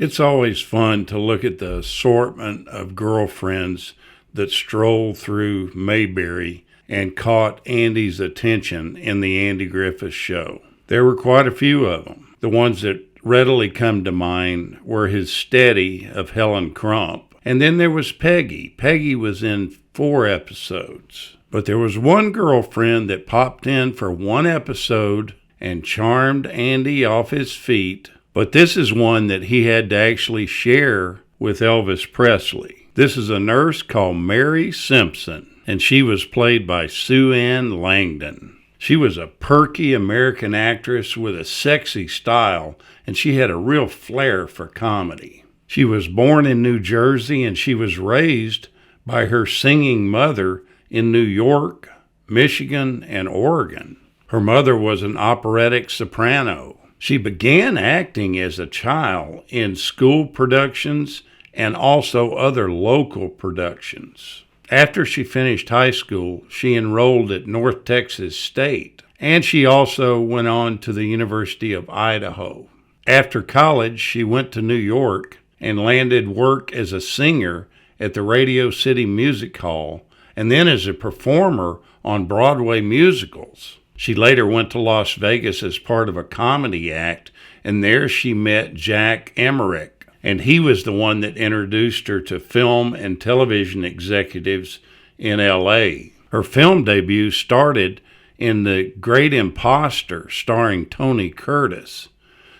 It's always fun to look at the assortment of girlfriends that strolled through Mayberry and caught Andy's attention in the Andy Griffith Show. There were quite a few of them. The ones that readily come to mind were his steady of Helen Crump. And then there was Peggy. Peggy was in 4 episodes. But there was one girlfriend that popped in for 1 episode and charmed Andy off his feet. But this is one that he had to actually share with Elvis Presley. This is a nurse called Mary Simpson, and she was played by Sue Ane Langdon. She was a perky American actress with a sexy style, and she had a real flair for comedy. She was born in New Jersey, and she was raised by her singing mother in New York, Michigan, and Oregon. Her mother was an operatic soprano. She began acting as a child in school productions and also other local productions. After she finished high school, she enrolled at North Texas State, and she also went on to the University of Idaho. After college, she went to New York and landed work as a singer at the Radio City Music Hall and then as a performer on Broadway musicals. She later went to Las Vegas as part of a comedy act, and there she met Jack Emmerich, and he was the one that introduced her to film and television executives in L.A. Her film debut started in The Great Imposter, starring Tony Curtis.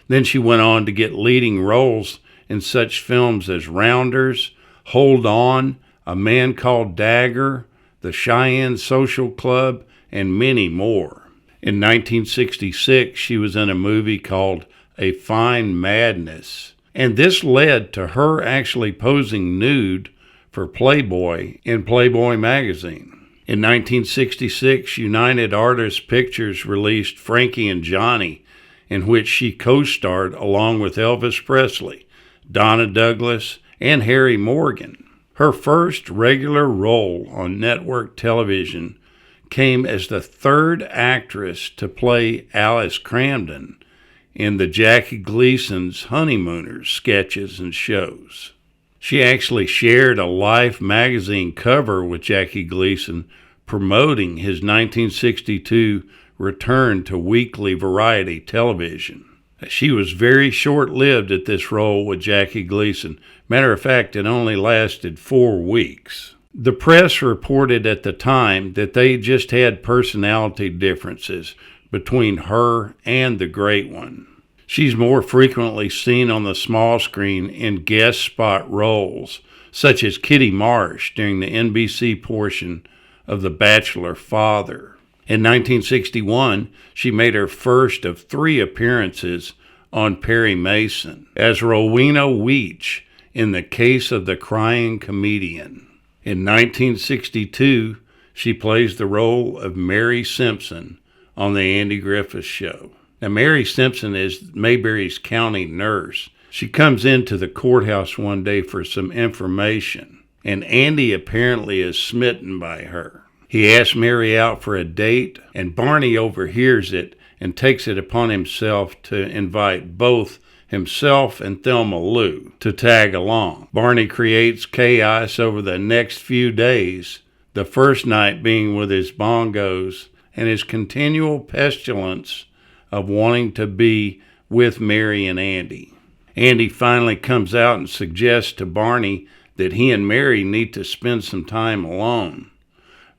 Then she went on to get leading roles in such films as Rounders, Hold On, A Man Called Dagger, The Cheyenne Social Club, and many more. In 1966, she was in a movie called A Fine Madness, and this led to her actually posing nude for Playboy in Playboy magazine. In 1966, United Artists Pictures released Frankie and Johnny, in which she co-starred along with Elvis Presley, Donna Douglas, and Harry Morgan. Her first regular role on network television came as the 3rd actress to play Alice Cramden in the Jackie Gleason's Honeymooners sketches and shows. She actually shared a Life magazine cover with Jackie Gleason promoting his 1962 return to weekly variety television. She was very short-lived at this role with Jackie Gleason. Matter of fact, it only lasted 4 weeks. The press reported at the time that they just had personality differences between her and the Great One. She's more frequently seen on the small screen in guest spot roles, such as Kitty Marsh during the NBC portion of The Bachelor Father. In 1961, she made her first of 3 appearances on Perry Mason as Rowena Weech in The Case of the Crying Comedian. In 1962, she plays the role of Mary Simpson on The Andy Griffith Show. Now, Mary Simpson is Mayberry's county nurse. She comes into the courthouse one day for some information, and Andy apparently is smitten by her. He asks Mary out for a date, and Barney overhears it and takes it upon himself to invite both himself and Thelma Lou to tag along. Barney creates chaos over the next few days, the first night being with his bongos and his continual pestilence of wanting to be with Mary and Andy. Andy finally comes out and suggests to Barney that he and Mary need to spend some time alone.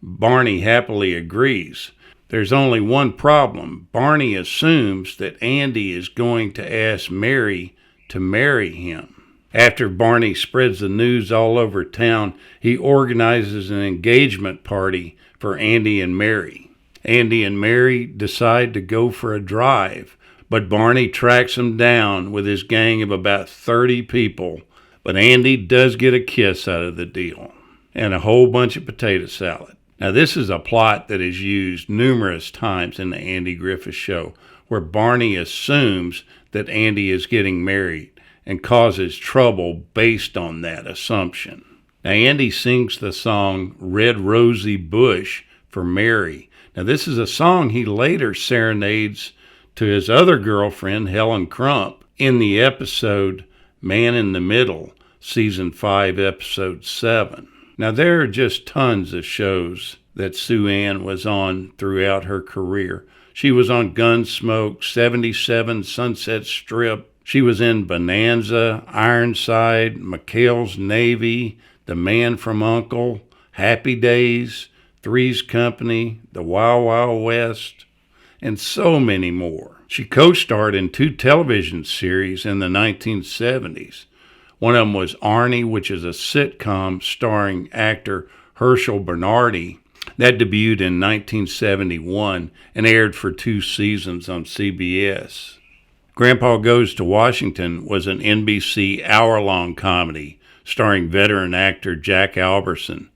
Barney happily agrees. There's only one problem. Barney assumes that Andy is going to ask Mary to marry him. After Barney spreads the news all over town, he organizes an engagement party for Andy and Mary. Andy and Mary decide to go for a drive, but Barney tracks them down with his gang of about 30 people. But Andy does get a kiss out of the deal, and a whole bunch of potato salad. Now, this is a plot that is used numerous times in the Andy Griffith Show, where Barney assumes that Andy is getting married and causes trouble based on that assumption. Now, Andy sings the song Red Rosy Bush for Mary. Now, this is a song he later serenades to his other girlfriend, Helen Crump, in the episode Man in the Middle, Season 5, Episode 7. Now, there are just tons of shows that Sue Ane was on throughout her career. She was on Gunsmoke, 77, Sunset Strip. She was in Bonanza, Ironside, McHale's Navy, The Man from U.N.C.L.E., Happy Days, Three's Company, The Wild Wild West, and so many more. She co-starred in 2 television series in the 1970s. One of them was Arnie, which is a sitcom starring actor Herschel Bernardi. That debuted in 1971 and aired for 2 seasons on CBS. Grandpa Goes to Washington was an NBC hour-long comedy starring veteran actor Jack Alberson,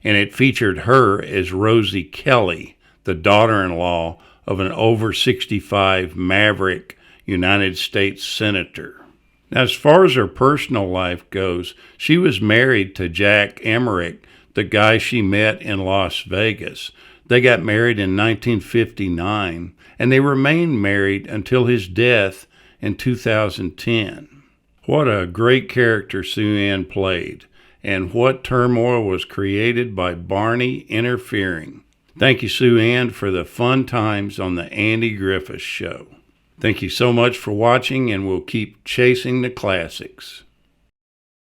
and it featured her as Rosie Kelly, the daughter-in-law of an over 65 maverick United States Senator. Now, as far as her personal life goes, she was married to Jack Emmerich, the guy she met in Las Vegas. They got married in 1959, and they remained married until his death in 2010. What a great character Sue Ane played, and what turmoil was created by Barney interfering. Thank you, Sue Ane, for the fun times on the Andy Griffith Show. Thank you so much for watching, and we'll keep chasing the classics.